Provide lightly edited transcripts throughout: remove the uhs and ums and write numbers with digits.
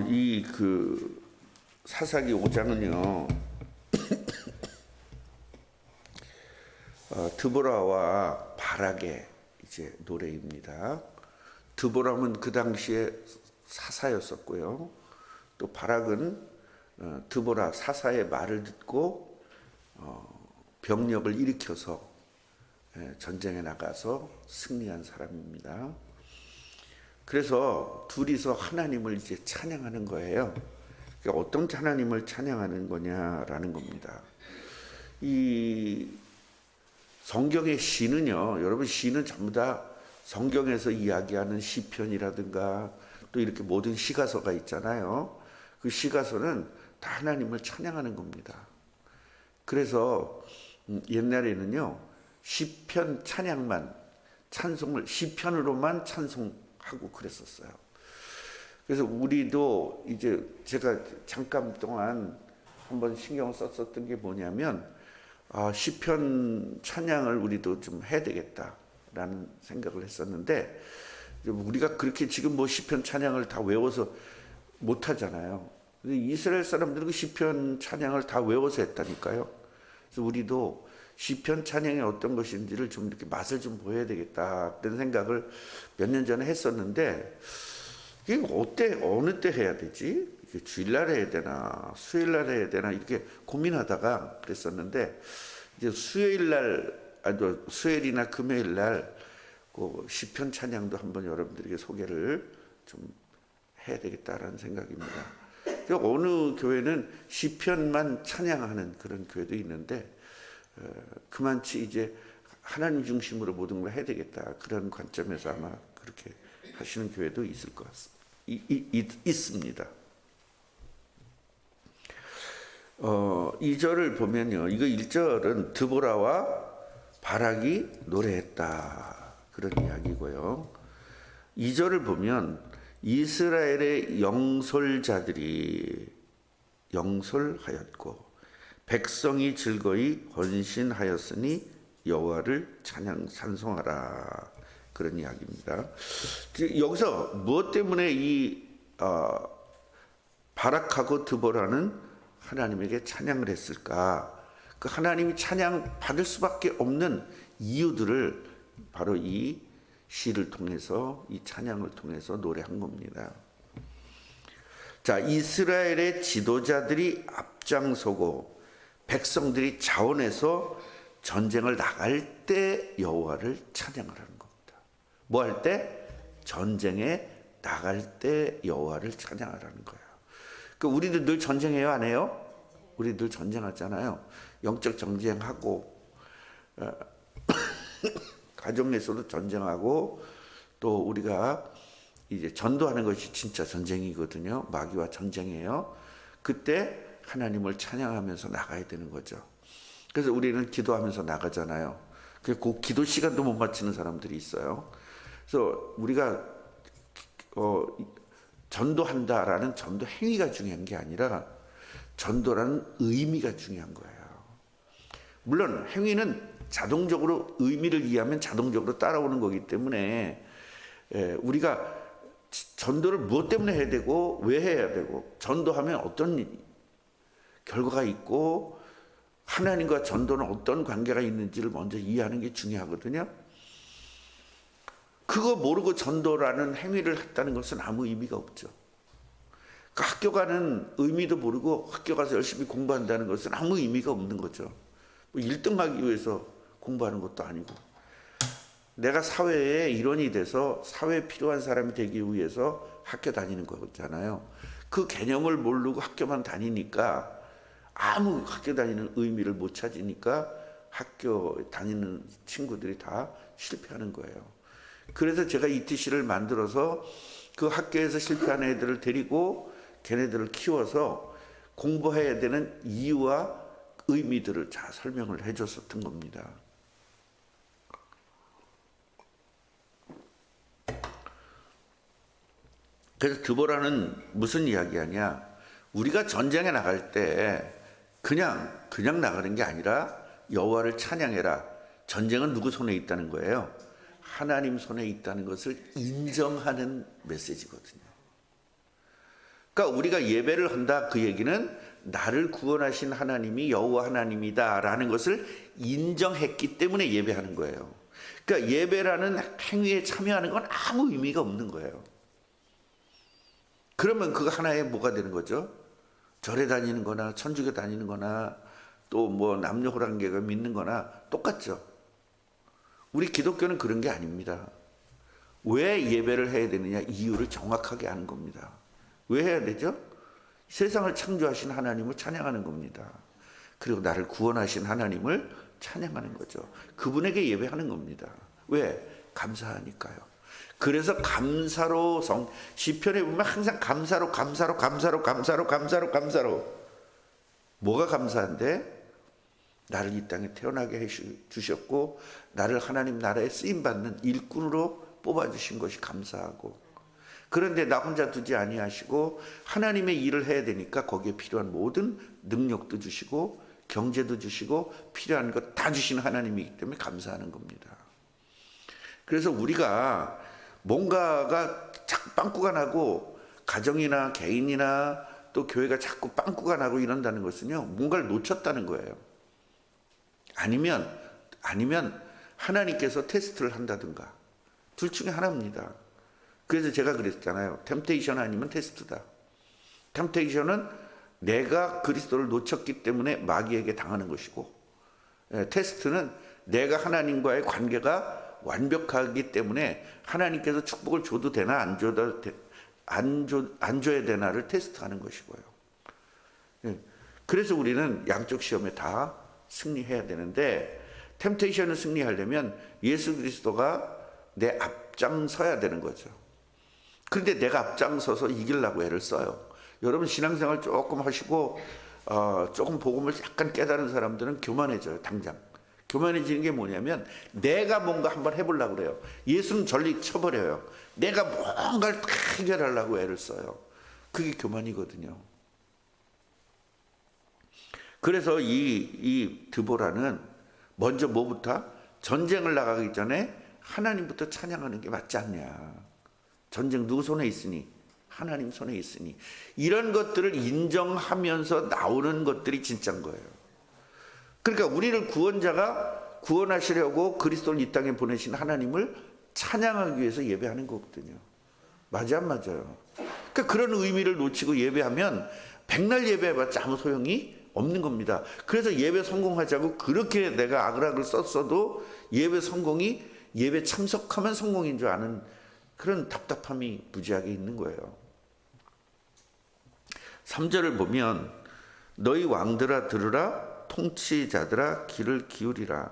이 사사기 5장은요, 드보라와 바락의 이제 노래입니다. 드보라는 그 당시에 사사였었고요. 또 바락은 드보라 사사의 말을 듣고 병력을 일으켜서 전쟁에 나가서 승리한 사람입니다. 그래서 둘이서 하나님을 이제 찬양하는 거예요. 그러니까 어떤 하나님을 찬양하는 거냐라는 겁니다. 이 성경의 시는요, 여러분 시는 전부 다 성경에서 이야기하는 시편이라든가 또 이렇게 모든 시가서가 있잖아요. 그 시가서는 다 하나님을 찬양하는 겁니다. 그래서 옛날에는요, 시편 찬양만 찬송을 시편으로만 찬송하고 그랬었어요. 그래서 우리도 이제 제가 잠깐 동안 한번 신경을 썼었던 게 뭐냐면, 시편 찬양을 우리도 좀 해야 되겠다라는 생각을 했었는데, 우리가 그렇게 지금 뭐 시편 찬양을 다 외워서 못 하잖아요. 근데 이스라엘 사람들은 그 시편 찬양을 다 외워서 했다니까요. 그래서 우리도 시편 찬양이 어떤 것인지를 좀 이렇게 맛을 좀 보여야 되겠다 그런 생각을 몇 년 전에 했었는데, 이게 어느 때 해야 되지? 주일날 해야 되나 수요일날 해야 되나 이렇게 고민하다가 그랬었는데, 이제 수요일이나 금요일날 그 시편 찬양도 한번 여러분들에게 소개를 좀 해야 되겠다라는 생각입니다. 어느 교회는 시편만 찬양하는 그런 교회도 있는데, 그만치 이제 하나님 중심으로 모든 걸 해야 되겠다 그런 관점에서 아마 그렇게 하시는 교회도 있을 것 같습니다. 있습니다. 2절을 보면요, 이거 1절은 드보라와 바락이 노래했다 그런 이야기고요. 2절을 보면 이스라엘의 영솔자들이 영솔하였고 백성이 즐거이 헌신하였으니 여호와를 찬송하라 그런 이야기입니다. 여기서 무엇 때문에 이 바락하고 드보라는 하나님에게 찬양을 했을까? 그 하나님이 찬양 받을 수밖에 없는 이유들을 바로 이 시를 통해서, 이 찬양을 통해서 노래한 겁니다. 자, 이스라엘의 지도자들이 앞장서고 백성들이 자원해서 전쟁을 나갈 때 여호와를 찬양을 하는 겁니다. 뭐 할 때? 전쟁에 나갈 때 여호와를 찬양하라는 거예요. 우리도 늘 전쟁해요, 안 해요? 우리 늘 전쟁하잖아요. 영적 전쟁하고 가정에서도 전쟁하고, 또 우리가 이제 전도하는 것이 진짜 전쟁이거든요. 마귀와 전쟁이에요. 그때 하나님을 찬양하면서 나가야 되는 거죠. 그래서 우리는 기도하면서 나가잖아요. 그 기도 시간도 못 맞추는 사람들이 있어요. 그래서 우리가 전도한다라는 전도 행위가 중요한 게 아니라 전도라는 의미가 중요한 거예요. 물론 행위는 자동적으로 의미를 이해하면 자동적으로 따라오는 거기 때문에 우리가 전도를 무엇 때문에 해야 되고 왜 해야 되고, 전도하면 어떤 결과가 있고 하나님과 전도는 어떤 관계가 있는지를 먼저 이해하는 게 중요하거든요. 그거 모르고 전도라는 행위를 했다는 것은 아무 의미가 없죠. 학교 가는 의미도 모르고 학교 가서 열심히 공부한다는 것은 아무 의미가 없는 거죠. 1등하기 위해서 공부하는 것도 아니고, 내가 사회의 일원이 돼서 사회에 필요한 사람이 되기 위해서 학교 다니는 거잖아요. 그 개념을 모르고 학교만 다니니까 아무 학교 다니는 의미를 못 찾으니까 학교 다니는 친구들이 다 실패하는 거예요. 그래서 제가 ETC를 만들어서 그 학교에서 실패한 애들을 데리고 걔네들을 키워서 공부해야 되는 이유와 의미들을 잘 설명을 해줬었던 겁니다. 그래서 드보라는 무슨 이야기하냐? 우리가 전쟁에 나갈 때 그냥 나가는 게 아니라 여호와를 찬양해라. 전쟁은 누구 손에 있다는 거예요? 하나님 손에 있다는 것을 인정하는 메시지거든요. 그러니까 우리가 예배를 한다 그 얘기는 나를 구원하신 하나님이 여호와 하나님이다라는 것을 인정했기 때문에 예배하는 거예요. 그러니까 예배라는 행위에 참여하는 건 아무 의미가 없는 거예요. 그러면 그거 하나의 뭐가 되는 거죠? 절에 다니는 거나 천주교 다니는 거나 또 뭐 남녀 호랑개가 믿는 거나 똑같죠. 우리 기독교는 그런 게 아닙니다. 왜 예배를 해야 되느냐 이유를 정확하게 아는 겁니다. 왜 해야 되죠? 세상을 창조하신 하나님을 찬양하는 겁니다. 그리고 나를 구원하신 하나님을 찬양하는 거죠. 그분에게 예배하는 겁니다. 왜? 감사하니까요. 그래서 감사로 시편에 보면 항상 감사로 뭐가 감사한데? 나를 이 땅에 태어나게 해주셨고 나를 하나님 나라에 쓰임받는 일꾼으로 뽑아주신 것이 감사하고, 그런데 나 혼자 두지 아니하시고 하나님의 일을 해야 되니까 거기에 필요한 모든 능력도 주시고 경제도 주시고 필요한 것 다 주시는 하나님이기 때문에 감사하는 겁니다. 그래서 우리가 뭔가가 자꾸 빵꾸가 나고 가정이나 개인이나 또 교회가 자꾸 빵꾸가 나고 이런다는 것은요 뭔가를 놓쳤다는 거예요. 아니면 하나님께서 테스트를 한다든가 둘 중에 하나입니다. 그래서 제가 그랬잖아요. 템테이션 아니면 테스트다. 템테이션은 내가 그리스도를 놓쳤기 때문에 마귀에게 당하는 것이고, 테스트는 내가 하나님과의 관계가 완벽하기 때문에 하나님께서 축복을 줘도 되나 안 줘야 되나를 테스트하는 것이고요. 그래서 우리는 양쪽 시험에 다 승리해야 되는데, 템테이션을 승리하려면 예수 그리스도가 내 앞장서야 되는 거죠. 그런데 내가 앞장서서 이기려고 애를 써요. 여러분 신앙생활 조금 하시고 조금 복음을 약간 깨달은 사람들은 교만해져요. 당장 교만해지는 게 뭐냐면 내가 뭔가 한번 해보려고 그래요. 예수는 전리 쳐버려요. 내가 뭔가를 다 해결하려고 애를 써요. 그게 교만이거든요. 그래서 이 드보라는 먼저 뭐부터? 전쟁을 나가기 전에 하나님부터 찬양하는 게 맞지 않냐. 전쟁 누구 손에 있으니? 하나님 손에 있으니. 이런 것들을 인정하면서 나오는 것들이 진짜인 거예요. 그러니까 우리를 구원자가 구원하시려고 그리스도를 이 땅에 보내신 하나님을 찬양하기 위해서 예배하는 거거든요. 맞아 안 맞아요? 그러니까 그런 의미를 놓치고 예배하면 백날 예배해봤자 아무 소용이 없는 겁니다. 그래서 예배 성공하자고 그렇게 내가 아그락을 썼어도 예배 참석하면 성공인 줄 아는 그런 답답함이 무지하게 있는 거예요. 3절을 보면 너희 왕들아 들으라, 통치자들아 귀를 기울이라.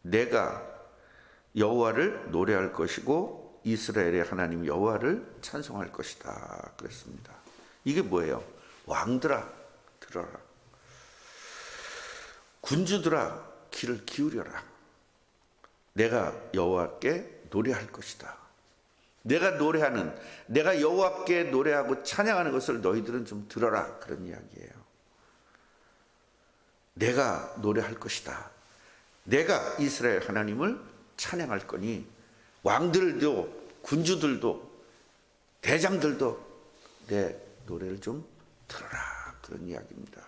내가 여호와를 노래할 것이고 이스라엘의 하나님 여호와를 찬송할 것이다 그랬습니다. 이게 뭐예요? 왕들아 들어라, 군주들아 귀를 기울여라. 내가 여호와께 노래할 것이다. 내가 여호와께 노래하고 찬양하는 것을 너희들은 좀 들어라, 그런 이야기예요. 내가 노래할 것이다. 내가 이스라엘 하나님을 찬양할 거니 왕들도 군주들도 대장들도 내 노래를 좀 들어라, 그런 이야기입니다.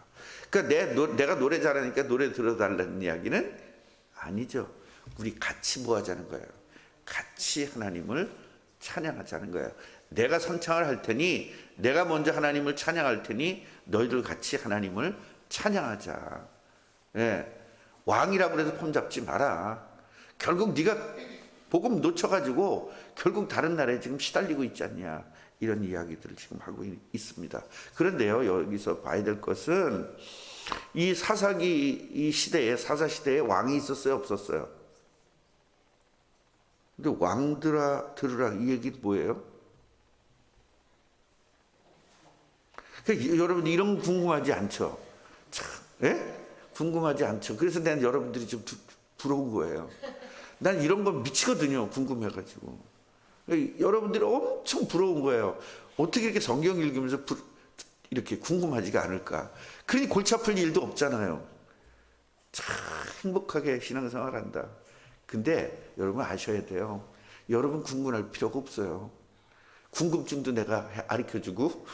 그러니까 내가 노래 잘하니까 노래 들어달라는 이야기는 아니죠. 우리 같이 뭐 하자는 거예요? 같이 하나님을 찬양하자는 거예요. 내가 선창을 할 테니, 내가 먼저 하나님을 찬양할 테니 너희들 같이 하나님을 찬양하자. 예. 왕이라고 해서 폼 잡지 마라. 결국 네가 복음 놓쳐가지고 결국 다른 나라에 지금 시달리고 있지 않냐, 이런 이야기들을 지금 하고 있습니다. 그런데요, 여기서 봐야 될 것은 이 사사기 사사시대에 왕이 있었어요, 없었어요? 근데 왕들아 들으라, 이 얘기 뭐예요? 그러니까 여러분 이런 거 궁금하지 않죠? 참, 예? 궁금하지 않죠? 그래서 난 여러분들이 좀 부러운 거예요. 난 이런 거 미치거든요, 궁금해가지고. 여러분들이 엄청 부러운 거예요. 어떻게 이렇게 성경 읽으면서 이렇게 궁금하지가 않을까? 그러니 골치 아플 일도 없잖아요. 참 행복하게 신앙생활 한다. 근데 여러분 아셔야 돼요. 여러분 궁금할 필요가 없어요. 궁금증도 내가 가르쳐주고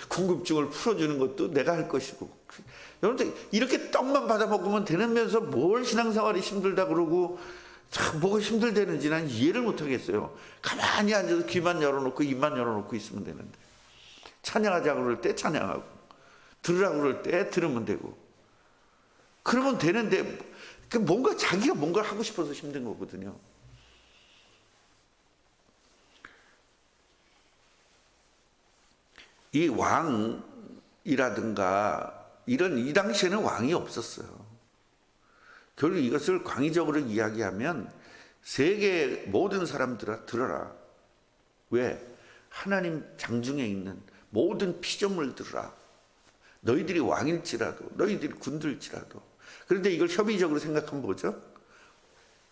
궁금증을 풀어주는 것도 내가 할 것이고. 여러분들 이렇게 떡만 받아 먹으면 되면서 뭘 신앙생활이 힘들다 그러고 참 뭐가 힘들다는지 난 이해를 못하겠어요. 가만히 앉아서 귀만 열어놓고 입만 열어놓고 있으면 되는데, 찬양하자 그럴 때 찬양하고 들으라고 그럴 때 들으면 되고 그러면 되는데, 뭔가 자기가 뭔가를 하고 싶어서 힘든 거거든요. 이 왕이라든가 이런, 이 당시에는 왕이 없었어요. 결국 이것을 광의적으로 이야기하면 세계 모든 사람들아 들어라. 왜? 하나님 장중에 있는 모든 피조물 들으라. 너희들이 왕일지라도, 너희들이 군들지라도. 그런데 이걸 협의적으로 생각하면 뭐죠?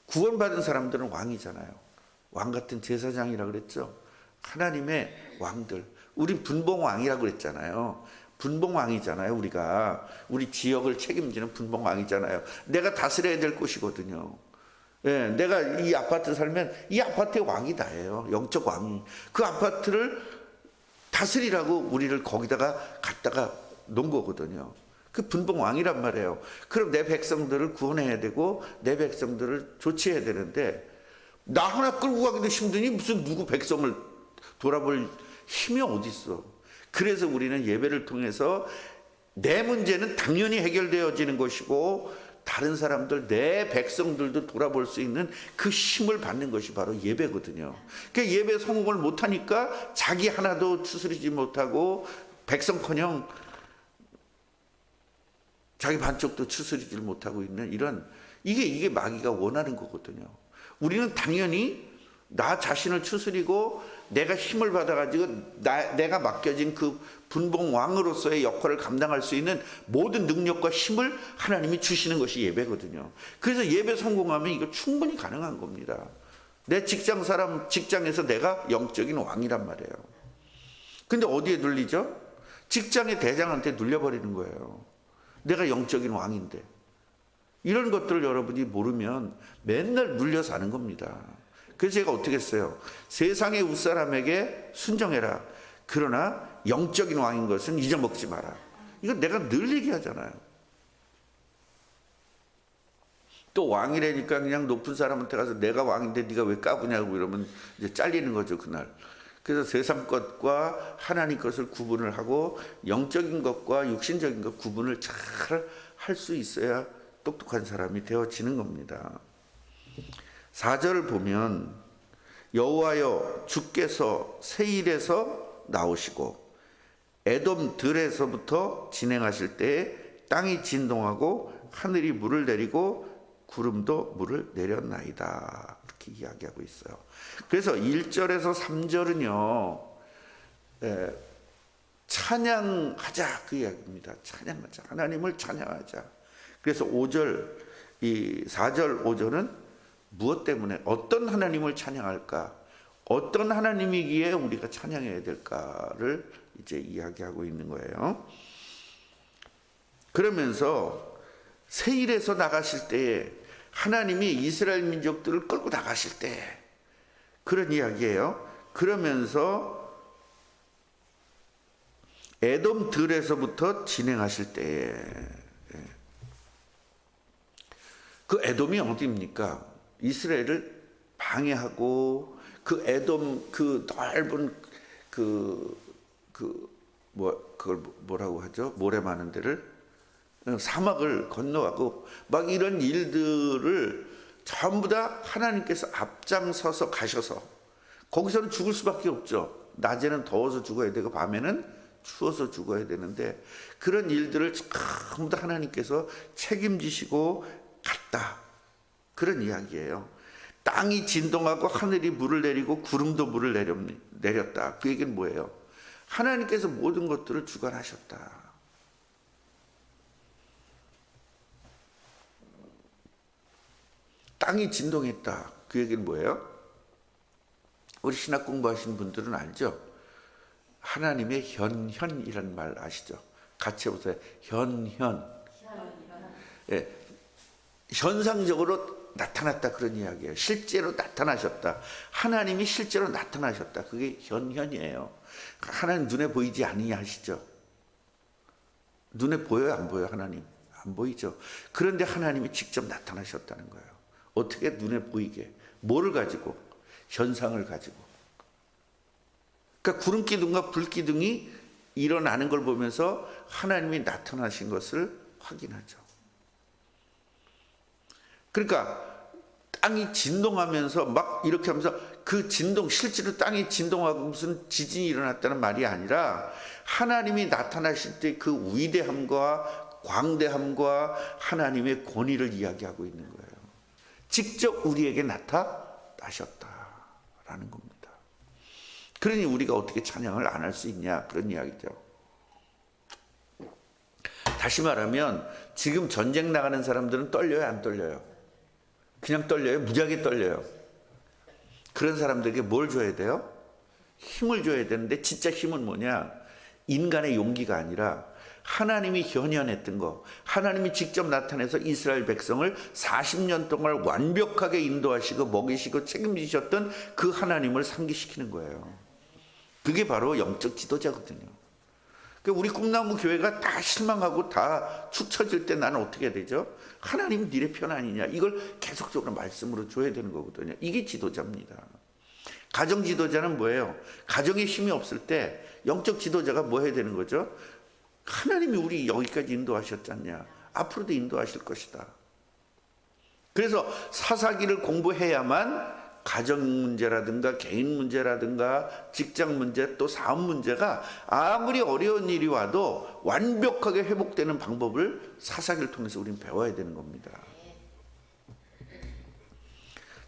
구원받은 사람들은 왕이잖아요. 왕 같은 제사장이라고 그랬죠. 하나님의 왕들. 우리 분봉왕이라고 그랬잖아요. 분봉왕이잖아요. 우리가 우리 지역을 책임지는 분봉왕이잖아요. 내가 다스려야 될 곳이거든요. 예, 내가 이 아파트 살면 이 아파트의 왕이 나예요. 영적 왕이. 그 아파트를 다스리라고 우리를 거기다가 갖다가 놓은 거거든요. 그 분봉왕이란 말이에요. 그럼 내 백성들을 구원해야 되고 내 백성들을 조치해야 되는데, 나 하나 끌고 가기도 힘드니 무슨 누구 백성을 돌아볼 힘이 어디 있어. 그래서 우리는 예배를 통해서 내 문제는 당연히 해결되어지는 것이고 다른 사람들, 내 백성들도 돌아볼 수 있는 그 힘을 받는 것이 바로 예배거든요. 그러니까 예배 성공을 못하니까 자기 하나도 추스리지 못하고 백성커녕 자기 반쪽도 추스리지 못하고 있는 이런, 이게 마귀가 원하는 거거든요. 우리는 당연히 나 자신을 추스리고 내가 힘을 받아가지고 내가 맡겨진 그 분봉왕으로서의 역할을 감당할 수 있는 모든 능력과 힘을 하나님이 주시는 것이 예배거든요. 그래서 예배 성공하면 이거 충분히 가능한 겁니다. 내 직장에서 내가 영적인 왕이란 말이에요. 근데 어디에 눌리죠? 직장의 대장한테 눌려버리는 거예요. 내가 영적인 왕인데. 이런 것들을 여러분이 모르면 맨날 눌려 사는 겁니다. 그래서 제가 어떻게 했어요? 세상의 웃사람에게 순종해라. 그러나 영적인 왕인 것은 잊어먹지 마라. 이거 내가 늘 얘기하잖아요. 또 왕이라니까 그냥 높은 사람한테 가서 내가 왕인데 네가 왜 까부냐고 이러면 이제 잘리는 거죠, 그날. 그래서 세상 것과 하나님 것을 구분을 하고 영적인 것과 육신적인 것 구분을 잘 할 수 있어야 똑똑한 사람이 되어지는 겁니다. 4절을 보면 여호와여 주께서 세일에서 나오시고 에돔 들에서부터 진행하실 때에 땅이 진동하고 하늘이 물을 내리고 구름도 물을 내렸나이다. 이렇게 이야기하고 있어요. 그래서 1절에서 3절은요 찬양하자 그 이야기입니다. 찬양하자. 하나님을 찬양하자. 그래서 4절 5절은 무엇 때문에 어떤 하나님을 찬양할까? 어떤 하나님이기에 우리가 찬양해야 될까를 이제 이야기하고 있는 거예요. 그러면서 세일에서 나가실 때에 하나님이 이스라엘 민족들을 끌고 나가실 때 그런 이야기예요. 그러면서 에돔 들에서부터 진행하실 때에 그 에돔이 어디입니까? 이스라엘을 방해하고 그 에돔 그 넓은 그걸 뭐라고 하죠? 모래 많은 데를 사막을 건너가고 막 이런 일들을 전부 다 하나님께서 앞장서서 가셔서 거기서는 죽을 수밖에 없죠. 낮에는 더워서 죽어야 되고 밤에는 추워서 죽어야 되는데 그런 일들을 전부 다 하나님께서 책임지시고 갔다. 그런 이야기예요. 땅이 진동하고 하늘이 물을 내리고 구름도 물을 내렸다. 그 얘기는 뭐예요? 하나님께서 모든 것들을 주관하셨다. 땅이 진동했다. 그 얘기는 뭐예요? 우리 신학 공부하신 분들은 알죠? 하나님의 현현이라는 말 아시죠? 같이 해보세요. 현현. 예, 현상적으로 나타났다 그런 이야기예요. 실제로 나타나셨다. 하나님이 실제로 나타나셨다. 그게 현현이에요. 하나님 눈에 보이지 아니냐 하시죠. 눈에 보여요, 안 보여요? 하나님 안 보이죠. 그런데 하나님이 직접 나타나셨다는 거예요. 어떻게 눈에 보이게? 뭐를 가지고? 현상을 가지고. 그러니까 구름 기둥과 불 기둥이 일어나는 걸 보면서 하나님이 나타나신 것을 확인하죠. 그러니까 땅이 진동하면서 막 이렇게 하면서 그 진동, 실제로 땅이 진동하고 무슨 지진이 일어났다는 말이 아니라 하나님이 나타나실 때 그 위대함과 광대함과 하나님의 권위를 이야기하고 있는 거예요. 직접 우리에게 나타나셨다라는 겁니다. 그러니 우리가 어떻게 찬양을 안 할 수 있냐 그런 이야기죠. 다시 말하면 지금 전쟁 나가는 사람들은 떨려요, 안 떨려요? 그냥 떨려요? 무지하게 떨려요. 그런 사람들에게 뭘 줘야 돼요? 힘을 줘야 되는데 진짜 힘은 뭐냐? 인간의 용기가 아니라 하나님이 현현했던 거, 하나님이 직접 나타내서 이스라엘 백성을 40년 동안 완벽하게 인도하시고 먹이시고 책임지셨던 그 하나님을 상기시키는 거예요. 그게 바로 영적 지도자거든요. 우리 꿈나무 교회가 다 실망하고 다 축 처질 때 나는 어떻게 해야 되죠? 하나님 니네 편 아니냐, 이걸 계속적으로 말씀으로 줘야 되는 거거든요. 이게 지도자입니다. 가정 지도자는 뭐예요? 가정에 힘이 없을 때 영적 지도자가 뭐 해야 되는 거죠? 하나님이 우리 여기까지 인도하셨잖냐, 앞으로도 인도하실 것이다. 그래서 사사기를 공부해야만 가정 문제라든가 개인 문제라든가 직장 문제 또 사업 문제가 아무리 어려운 일이 와도 완벽하게 회복되는 방법을 사사기를 통해서 우리는 배워야 되는 겁니다.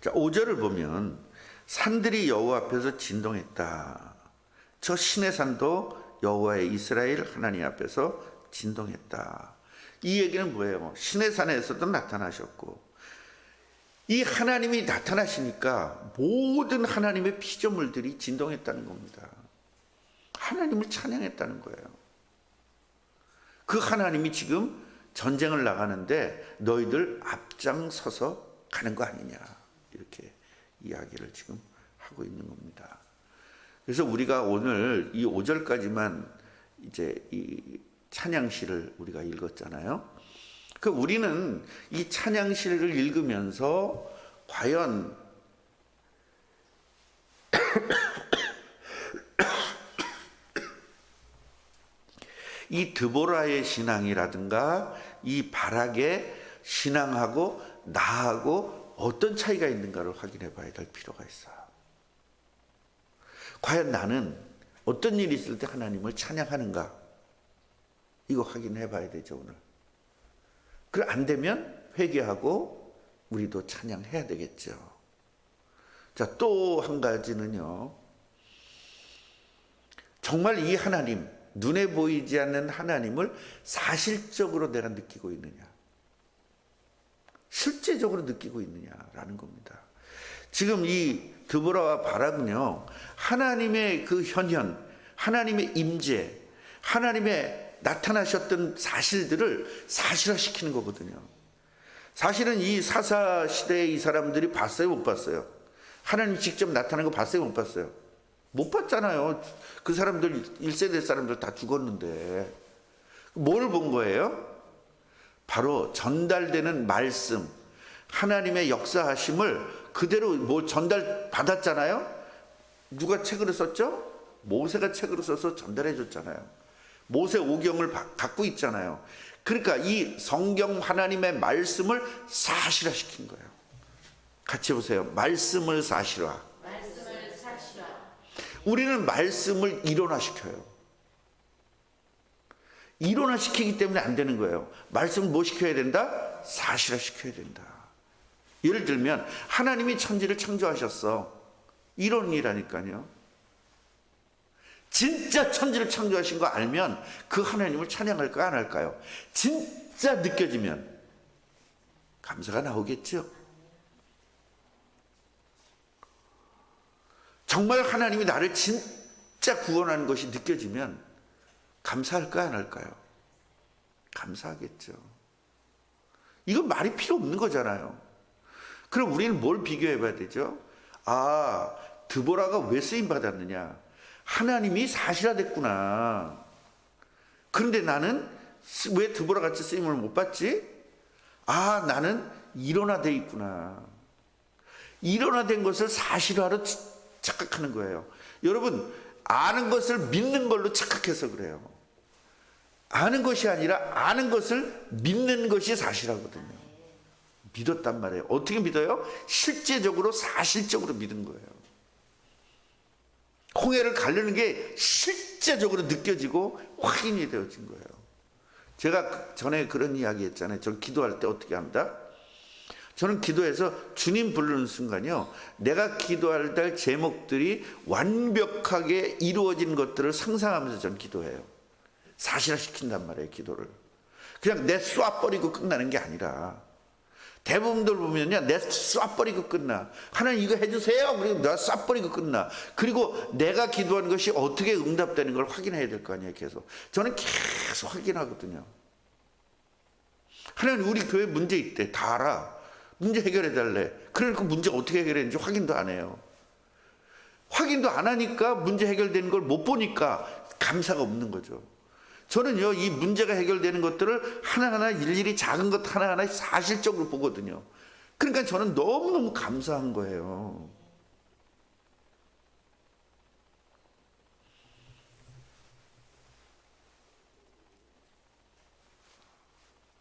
자, 5절을 보면 산들이 여호와 앞에서 진동했다. 저 신의 산도 여호와의 이스라엘 하나님 앞에서 진동했다. 이 얘기는 뭐예요? 신의 산에서도 나타나셨고, 이 하나님이 나타나시니까 모든 하나님의 피조물들이 진동했다는 겁니다. 하나님을 찬양했다는 거예요. 그 하나님이 지금 전쟁을 나가는데 너희들 앞장서서 가는 거 아니냐, 이렇게 이야기를 지금 하고 있는 겁니다. 그래서 우리가 오늘 이 5절까지만 이제 이 찬양시를 우리가 읽었잖아요. 우리는 이 찬양시를 읽으면서 과연 이 드보라의 신앙이라든가 이 바락의 신앙하고 나하고 어떤 차이가 있는가를 확인해 봐야 될 필요가 있어요. 과연 나는 어떤 일이 있을 때 하나님을 찬양하는가, 이거 확인해 봐야 되죠 오늘. 그래 안 되면 회개하고 우리도 찬양해야 되겠죠. 자, 또 한 가지는요, 정말 이 하나님, 눈에 보이지 않는 하나님을 사실적으로 내가 느끼고 있느냐, 실제적으로 느끼고 있느냐라는 겁니다. 지금 이 드보라와 바락은요, 하나님의 그 현현, 하나님의 임재, 하나님의 나타나셨던 사실들을 사실화시키는 거거든요. 사실은 이 사사 시대에 이 사람들이 봤어요, 못 봤어요? 하나님 직접 나타나는 거 봤어요, 못 봤어요? 못 봤잖아요. 그 사람들 1세대 사람들 다 죽었는데 뭘 본 거예요? 바로 전달되는 말씀, 하나님의 역사하심을 그대로 뭐 전달 받았잖아요. 누가 책으로 썼죠? 모세가 책으로 써서 전달해 줬잖아요. 모세 오경을 갖고 있잖아요. 그러니까 이 성경 하나님의 말씀을 사실화시킨 거예요. 같이 보세요. 말씀을 사실화. 우리는 말씀을 일원화시켜요. 일원화시키기 때문에 안 되는 거예요. 말씀을 뭐 시켜야 된다? 사실화시켜야 된다. 예를 들면 하나님이 천지를 창조하셨어. 일원이라니까요. 진짜 천지를 창조하신 거 알면 그 하나님을 찬양할까요, 안 할까요? 진짜 느껴지면 감사가 나오겠죠. 정말 하나님이 나를 진짜 구원하는 것이 느껴지면 감사할까요, 안 할까요? 감사하겠죠. 이건 말이 필요 없는 거잖아요. 그럼 우리는 뭘 비교해 봐야 되죠? 아, 드보라가 왜 쓰임 받았느냐? 하나님이 사실화됐구나. 그런데 나는 왜 드보라 같이 쓰임을 못 받지? 아, 나는 일원화돼 있구나. 일원화된 것을 사실화로 착각하는 거예요. 여러분, 아는 것을 믿는 걸로 착각해서 그래요. 아는 것이 아니라 아는 것을 믿는 것이 사실하거든요. 믿었단 말이에요. 어떻게 믿어요? 실제적으로 사실적으로 믿은 거예요. 홍해를 가르는 게 실제적으로 느껴지고 확인이 되어진 거예요. 제가 전에 그런 이야기 했잖아요. 저는 기도할 때 어떻게 합니다? 저는 기도해서 주님 부르는 순간요, 내가 기도할 때 제목들이 완벽하게 이루어진 것들을 상상하면서 저는 기도해요. 사실화시킨단 말이에요, 기도를. 그냥 내 쏴버리고 끝나는 게 아니라, 대부분들 보면요, 내 쏴버리고 끝나. 하나님 이거 해주세요. 그리고 내가 쏴버리고 끝나. 그리고 내가 기도하는 것이 어떻게 응답되는 걸 확인해야 될 거 아니에요, 계속. 저는 계속 확인하거든요. 하나님 우리 교회 문제 있대. 다 알아. 문제 해결해 달래. 그러니까 문제 어떻게 해결했는지 확인도 안 해요. 확인도 안 하니까 문제 해결되는 걸 못 보니까 감사가 없는 거죠. 저는요, 이 문제가 해결되는 것들을 하나하나 일일이 작은 것 하나하나 사실적으로 보거든요. 그러니까 저는 너무너무 감사한 거예요.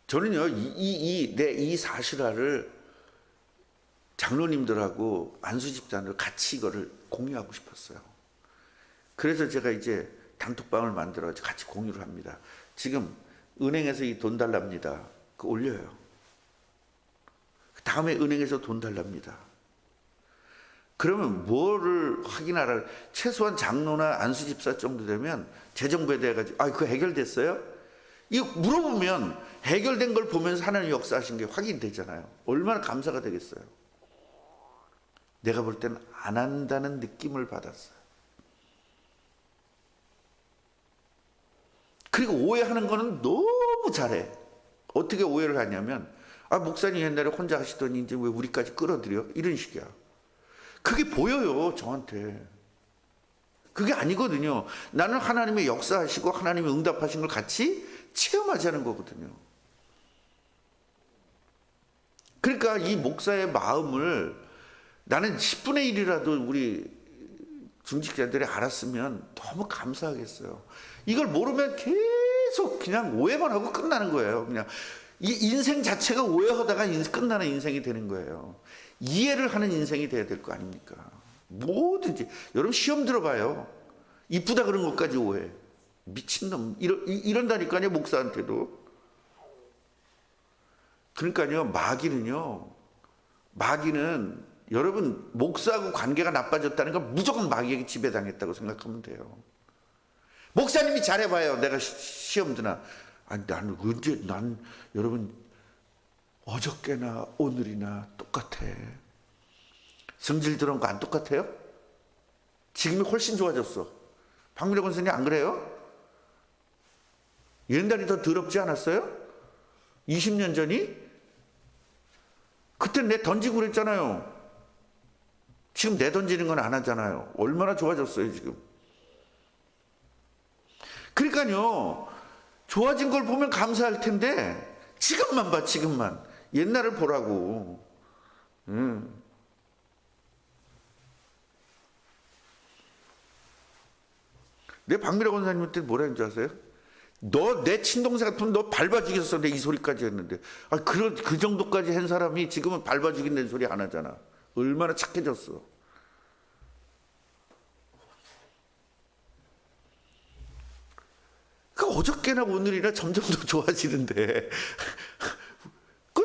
저는요, 이 사실화를 장로님들하고 안수 집단을 같이 이거를 공유하고 싶었어요. 그래서 제가 이제 단톡방을 만들어 같이 공유를 합니다. 지금 은행에서 이 돈 달랍니다. 그 올려요. 다음에 은행에서 돈 달랍니다. 그러면 뭐를 확인하라? 최소한 장로나 안수집사 정도 되면 재정부에 대해 가지고 그거 해결됐어요? 이거 물어보면 해결된 걸 보면서 하나님 역사하신 게 확인되잖아요. 얼마나 감사가 되겠어요. 내가 볼 때는 안 한다는 느낌을 받았어요. 그리고 오해하는 거는 너무 잘해. 어떻게 오해를 하냐면, 목사님 옛날에 혼자 하시더니 이제 왜 우리까지 끌어들여? 이런 식이야. 그게 보여요, 저한테. 그게 아니거든요. 나는 하나님의 역사하시고 하나님의 응답하신 걸 같이 체험하자는 거거든요. 그러니까 이 목사의 마음을 나는 10분의 1이라도 우리 중직자들이 알았으면 너무 감사하겠어요. 이걸 모르면 계속 그냥 오해만 하고 끝나는 거예요. 그냥 이 인생 자체가 오해하다가 끝나는 인생이 되는 거예요. 이해를 하는 인생이 돼야 될 거 아닙니까? 뭐든지. 여러분 시험 들어봐요. 이쁘다 그런 것까지 오해. 미친놈. 이런다니까요, 목사한테도. 그러니까요, 마귀는 여러분 목사하고 관계가 나빠졌다는 건 무조건 마귀에게 지배당했다고 생각하면 돼요. 목사님이 잘해봐요. 내가 시험 드나. 난 여러분 어저께나 오늘이나 똑같아. 성질 들어온 거 안 똑같아요? 지금이 훨씬 좋아졌어. 박미래 권사님 안 그래요? 옛날이 더 더럽지 않았어요? 20년 전이? 그때 내 던지고 그랬잖아요. 지금 내 던지는 건 안 하잖아요. 얼마나 좋아졌어요, 지금. 그러니까요, 좋아진 걸 보면 감사할 텐데, 지금만 봐, 지금만. 옛날을 보라고. 내 박미래 권사님한테 뭐라 했는지 아세요? 너 내 친동생 같으면 너 밟아 죽였어. 내 이 소리까지 했는데. 그 정도까지 한 사람이 지금은 밟아 죽인다는 소리 안 하잖아. 얼마나 착해졌어. 어저께나 오늘이나 점점 더 좋아지는데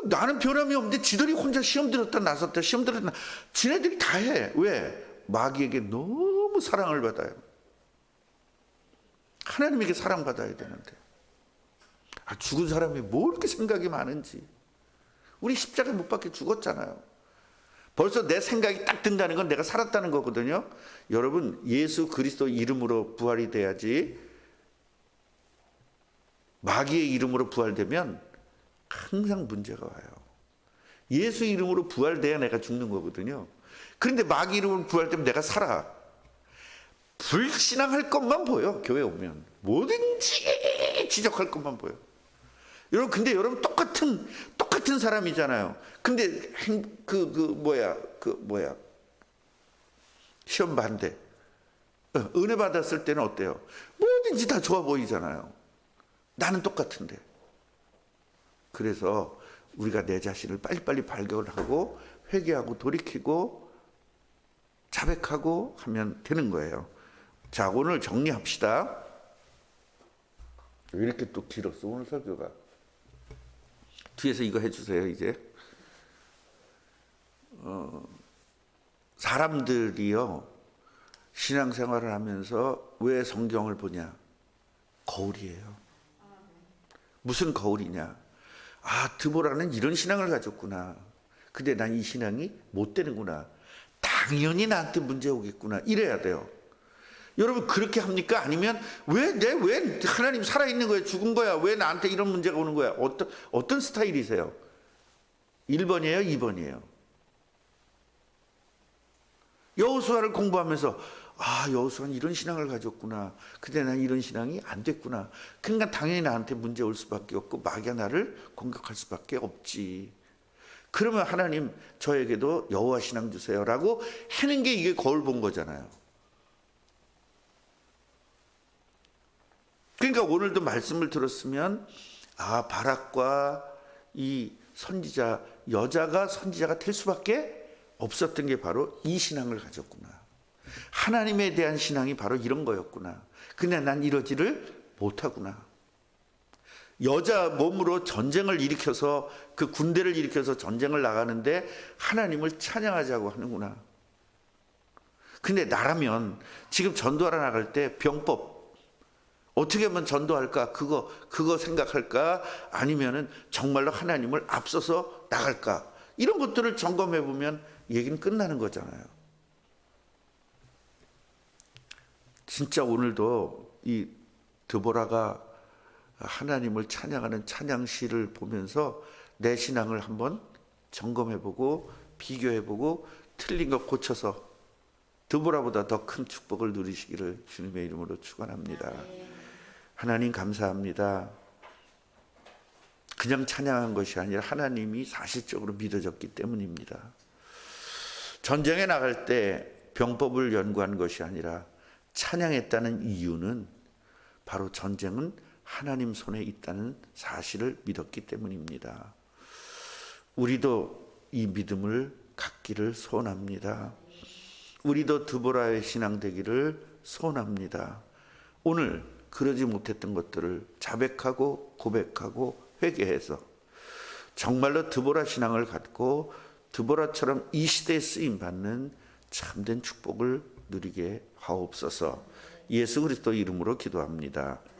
나는 변함이 없는데 지들이 혼자 시험 들었다 나섰다 시험 들었다 지네들이 다 해. 왜? 마귀에게 너무 사랑을 받아요. 하나님에게 사랑받아야 되는데 죽은 사람이 뭐 이렇게 생각이 많은지. 우리 십자가에 못 박혀 죽었잖아요. 벌써 내 생각이 딱 든다는 건 내가 살았다는 거거든요. 여러분 예수 그리스도 이름으로 부활이 돼야지. 마귀의 이름으로 부활되면 항상 문제가 와요. 예수 이름으로 부활돼야 내가 죽는 거거든요. 그런데 마귀 이름으로 부활되면 내가 살아. 불신앙할 것만 보여. 교회 오면 뭐든지 지적할 것만 보여. 여러분, 근데 여러분 똑같은 사람이잖아요. 근데 시험 반대, 은혜 받았을 때는 어때요? 뭐든지 다 좋아 보이잖아요. 나는 똑같은데. 그래서 우리가 내 자신을 빨리빨리 발견하고 회개하고 돌이키고 자백하고 하면 되는 거예요. 자, 오늘 정리합시다. 왜 이렇게 또 길었어 오늘 설교가? 뒤에서 이거 해주세요. 이제 사람들이요, 신앙생활을 하면서 왜 성경을 보냐? 거울이에요. 무슨 거울이냐? 아, 드보라는 이런 신앙을 가졌구나. 근데 난 이 신앙이 못 되는구나. 당연히 나한테 문제 오겠구나. 이래야 돼요. 여러분, 그렇게 합니까? 아니면 왜 하나님 살아있는 거야? 죽은 거야? 왜 나한테 이런 문제가 오는 거야? 어떤 스타일이세요? 1번이에요? 2번이에요? 여호수아를 공부하면서 여호수아는 이런 신앙을 가졌구나. 근데 난 이런 신앙이 안 됐구나. 그러니까 당연히 나한테 문제 올 수밖에 없고 마귀가 나를 공격할 수밖에 없지. 그러면 하나님 저에게도 여호와 신앙 주세요라고 하는 게 이게 거울 본 거잖아요. 그러니까 오늘도 말씀을 들었으면 바락과 이 선지자, 여자가 선지자가 될 수밖에 없었던 게 바로 이 신앙을 가졌구나. 하나님에 대한 신앙이 바로 이런 거였구나. 근데 난 이러지를 못하구나. 여자 몸으로 전쟁을 일으켜서, 그 군대를 일으켜서 전쟁을 나가는데 하나님을 찬양하자고 하는구나. 근데 나라면 지금 전도하러 나갈 때 병법 어떻게 하면 전도할까? 그거 생각할까? 아니면은 정말로 하나님을 앞서서 나갈까? 이런 것들을 점검해 보면 얘기는 끝나는 거잖아요. 진짜 오늘도 이 드보라가 하나님을 찬양하는 찬양시를 보면서 내 신앙을 한번 점검해 보고 비교해 보고 틀린 거 고쳐서 드보라보다 더 큰 축복을 누리시기를 주님의 이름으로 축원합니다. 하나님 감사합니다. 그냥 찬양한 것이 아니라 하나님이 사실적으로 믿어졌기 때문입니다. 전쟁에 나갈 때 병법을 연구한 것이 아니라 찬양했다는 이유는 바로 전쟁은 하나님 손에 있다는 사실을 믿었기 때문입니다. 우리도 이 믿음을 갖기를 소원합니다. 우리도 드보라의 신앙 되기를 소원합니다. 오늘 그러지 못했던 것들을 자백하고 고백하고 회개해서 정말로 드보라 신앙을 갖고 드보라처럼 이 시대에 쓰임 받는 참된 축복을 누리게 하옵소서. 예수 그리스도 이름으로 기도합니다.